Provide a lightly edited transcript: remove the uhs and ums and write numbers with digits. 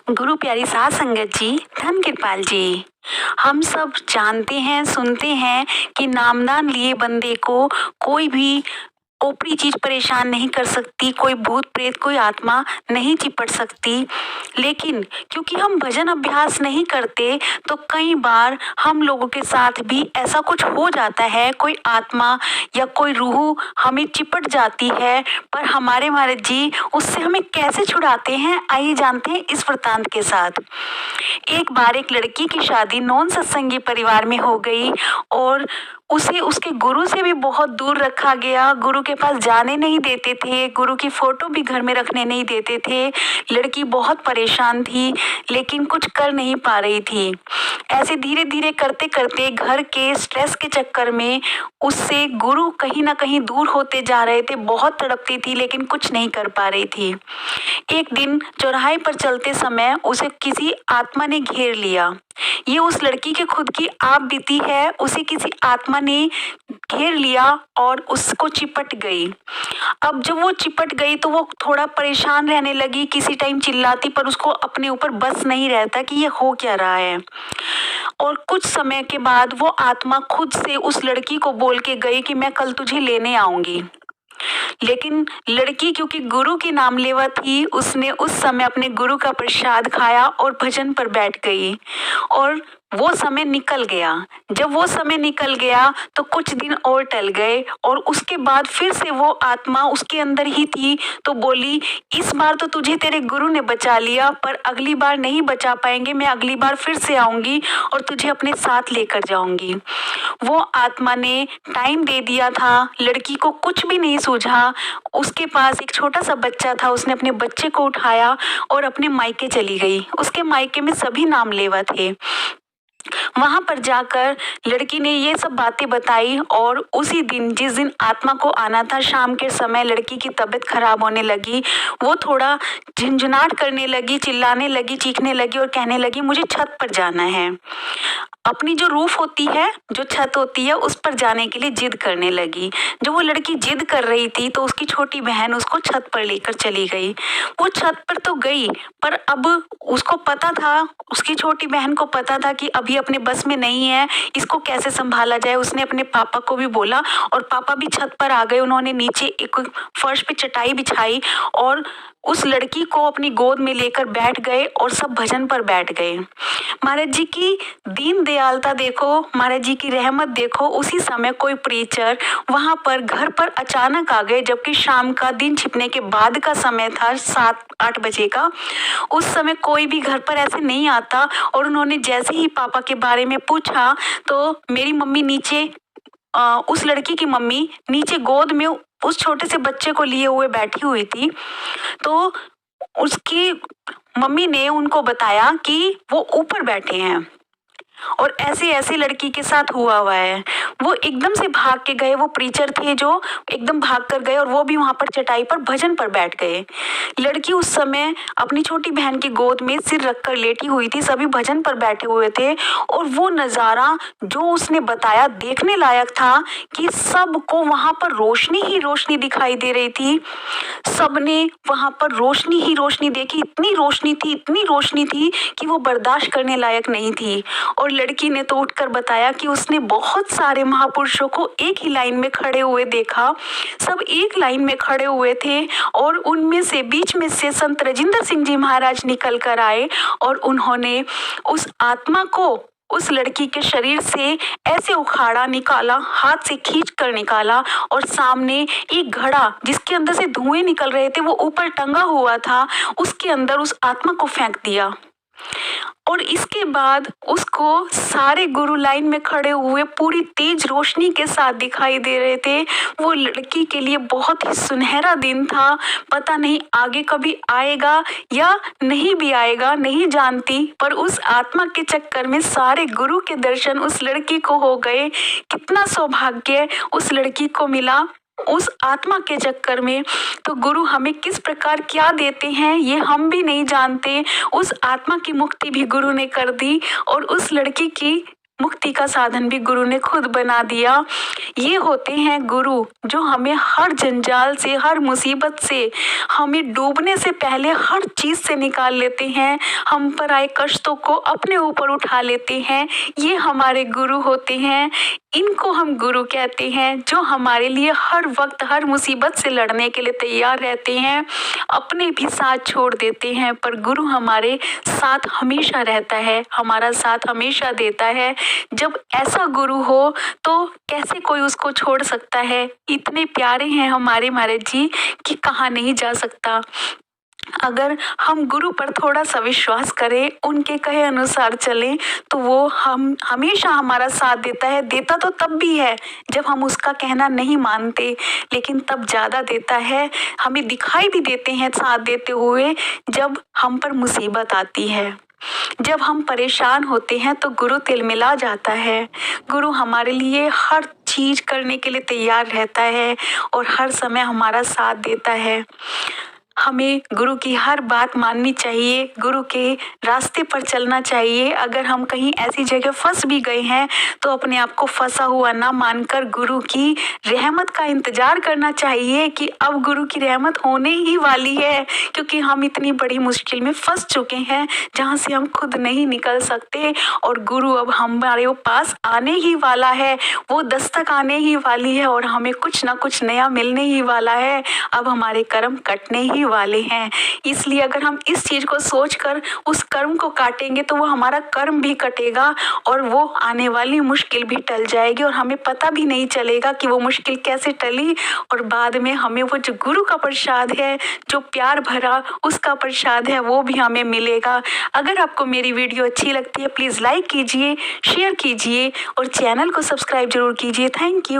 गुरु प्यारी साध संगत जी, धन कृपाल जी। हम सब जानते हैं, सुनते हैं कि नामदान लिए बंदे को कोई भी ऊपरी चीज परेशान नहीं कर सकती, कोई भूत प्रेत, कोई आत्मा नहीं चिपट सकती। लेकिन क्योंकि हम भजन अभ्यास नहीं करते तो कई बार हम लोगों के साथ भी ऐसा कुछ हो जाता है, कोई आत्मा या कोई रूह हमें चिपट जाती है। पर हमारे महाराज जी उससे हमें कैसे छुड़ाते हैं, आइए जानते हैं इस वृत्तांत के साथ। एक बार एक लड़की की शादी नॉन सत्संगी परिवार में हो गई और उसे उसके गुरु से भी बहुत दूर रखा गया। गुरु के पास जाने नहीं देते थे, गुरु की फोटो भी घर में रखने नहीं देते थे। लड़की बहुत परेशान थी लेकिन कुछ कर नहीं पा रही थी। ऐसे धीरे धीरे करते करते घर के स्ट्रेस के चक्कर में उससे गुरु कहीं ना कहीं दूर होते जा रहे थे। बहुत तड़पती थी लेकिन कुछ नहीं कर पा रही थी। एक दिन चौराहे पर चलते समय उसे किसी आत्मा ने घेर लिया। ये उस लड़की के खुद की आप बीती है, उसे किसी आत्मा ने घेर लिया और उसको चिपट गई। अब जब वो चिपट गई तो वो थोड़ा परेशान रहने लगी, किसी टाइम चिल्लाती पर उसको अपने ऊपर बस नहीं रहता कि ये हो क्या रहा है। और कुछ समय के बाद वो आत्मा खुद से उस लड़की को बोल के गई कि मैं कल तुझे लेने आऊंगी। लेकिन लड़की क्योंकि गुरु की नाम लेवा थी, उसने उस समय अपने गुरु का प्रसाद खाया और भजन पर बैठ गई और वो समय निकल गया। जब वो समय निकल गया तो कुछ दिन और टल गए और उसके बाद फिर से वो आत्मा उसके अंदर ही थी तो बोली, इस बार तो तुझे तेरे गुरु ने बचा लिया पर अगली बार नहीं बचा पाएंगे, मैं अगली बार फिर से आऊंगी और तुझे अपने साथ लेकर जाऊंगी। वो आत्मा ने टाइम दे दिया था, लड़की को कुछ भी नहीं सूझा। उसके पास एक छोटा सा बच्चा था, उसने अपने बच्चे को उठाया और अपने मायके चली गई। उसके मायके में सभी नाम लेवा थे। वहां पर जाकर लड़की ने ये सब बातें बताई और उसी दिन जिस दिन आत्मा को आना था, शाम के समय लड़की की तबीयत खराब होने लगी। वो थोड़ा झुंझुनाहट करने लगी, चिल्लाने लगी, चीखने लगी और कहने लगी मुझे छत पर जाना है। अपनी जो रूफ होती है, जो छत होती है, उस पर जाने के लिए जिद करने लगी। जब वो लड़की जिद कर रही थी तो उसकी छोटी बहन उसको छत पर लेकर चली गई। वो छत पर तो गई पर अब उसको पता था, उसकी छोटी बहन को पता था कि अभी अपने बस में नहीं है, इसको कैसे संभाला जाए। उसने अपने पापा को भी बोला और पापा भी छत पर आ गए। उन्होंने नीचे एक फर्श पे चटाई बिछाई और उस लड़की को अपनी गोद में लेकर बैठ गए और सब भजन पर बैठ गए। महाराज जी की दीन दयालता देखो, महाराज जी की रहमत देखो। उसी समय कोई प्रीचर वहां पर घर पर अचानक आ गए, जबकि शाम का दिन छिपने के बाद का समय था, 7-8 बजे का। उस समय कोई भी घर पर ऐसे नहीं आता और उन्होंने जैसे ही पापा के बारे में पूछा तो मेरी मम्मी नीचे, उस लड़की की मम्मी नीचे गोद में उस छोटे से बच्चे को लिए हुए बैठी हुई थी। तो उसकी मम्मी ने उनको बताया कि वो ऊपर बैठे हैं और ऐसे ऐसे लड़की के साथ हुआ है। वो एकदम से भाग के गए, वो प्रीचर थे जो एकदम भाग कर गए और वो भी वहां पर चटाई पर भजन पर बैठ गए। लड़की उस समय अपनी छोटी बहन की गोद में सिर रखकर लेटी हुई थी, सभी भजन पर बैठे हुए थे और वो नजारा जो उसने बताया देखने लायक था कि सबको वहां पर रोशनी ही रोशनी दिखाई दे रही थी। सबने वहां पर रोशनी ही रोशनी देखी, इतनी रोशनी थी, इतनी रोशनी थी कि वो बर्दाश्त करने लायक नहीं थी। और लड़की ने तो उठकर बताया कि उसने बहुत सारे महापुरुषों को एक ही लाइन में खड़े हुए देखा। सब एक लाइन में खड़े हुए थे और उनमें से बीच में से संत राजेंद्र सिंह जी महाराज निकल कर आए और उन्होंने उस आत्मा को उस लड़की के शरीर से ऐसे उखाड़ा, निकाला, हाथ से खींच कर निकाला और सामने एक घड़ा जिसके अंदर से धुएं निकल रहे थे, वो ऊपर टंगा हुआ था, उसके अंदर उस आत्मा को फेंक दिया। और इसके बाद उसको सारे गुरु लाइन में खड़े हुए पूरी तेज रोशनी के साथ दिखाई दे रहे थे। वो लड़की के लिए बहुत ही सुनहरा दिन था। पता नहीं आगे कभी आएगा या नहीं भी आएगा, नहीं जानती, पर उस आत्मा के चक्कर में सारे गुरु के दर्शन उस लड़की को हो गए। कितना सौभाग्य उस लड़की को मिला उस आत्मा के चक्कर में। तो गुरु हमें किस प्रकार क्या देते हैं ये हम भी नहीं जानते। उस आत्मा की मुक्ति भी गुरु ने कर दी और उस लड़की की मुक्ति का साधन भी गुरु ने खुद बना दिया। ये होते हैं गुरु जो हमें हर जंजाल से, हर मुसीबत से, हमें डूबने से पहले हर चीज़ से निकाल लेते हैं, हम पर आए कष्टों को अपने ऊपर उठा लेते हैं। ये हमारे गुरु होते हैं, इनको हम गुरु कहते हैं, जो हमारे लिए हर वक्त हर मुसीबत से लड़ने के लिए तैयार रहते हैं, अपने भी साथ छोड़ देते हैं, पर गुरु हमारे साथ हमेशा रहता है, हमारा साथ हमेशा देता है। जब ऐसा गुरु हो तो कैसे कोई उसको छोड़ सकता है। इतने प्यारे हैं हमारे महाराज जी कि कहा नहीं जा सकता। अगर हम गुरु पर थोड़ा सा विश्वास करें, उनके कहे अनुसार चलें, तो वो हम हमेशा हमारा साथ देता है। देता तो तब भी है जब हम उसका कहना नहीं मानते, लेकिन तब ज़्यादा देता है। हमें दिखाई भी देते हैं साथ देते हुए जब हम पर मुसीबत आती है, जब हम परेशान होते हैं तो गुरु तिलमिला जाता है। गुरु हमारे लिए हर चीज़ करने के लिए तैयार रहता है और हर समय हमारा साथ देता है। हमें गुरु की हर बात माननी चाहिए, गुरु के रास्ते पर चलना चाहिए। अगर हम कहीं ऐसी जगह फंस भी गए हैं तो अपने आप को फंसा हुआ ना मानकर गुरु की रहमत का इंतज़ार करना चाहिए कि अब गुरु की रहमत होने ही वाली है, क्योंकि हम इतनी बड़ी मुश्किल में फंस चुके हैं जहाँ से हम खुद नहीं निकल सकते, और गुरु अब हमारे पास आने ही वाला है, वो दस्तक आने ही वाली है और हमें कुछ ना कुछ नया मिलने ही वाला है। अब हमारे कर्म कटने ही वाले हैं, इसलिए अगर हम इस चीज़ को सोचकर उस कर्म को काटेंगे तो वो हमारा कर्म भी कटेगा और वो आने वाली मुश्किल भी टल जाएगी, और हमें पता भी नहीं चलेगा कि वो मुश्किल कैसे टली, और बाद में हमें वो जो गुरु का प्रसाद है, जो प्यार भरा उसका प्रसाद है, वो भी हमें मिलेगा। अगर आपको मेरी वीडियो अच्छी लगती है प्लीज़ लाइक कीजिए, शेयर कीजिए और चैनल को सब्सक्राइब जरूर कीजिए। Thank you.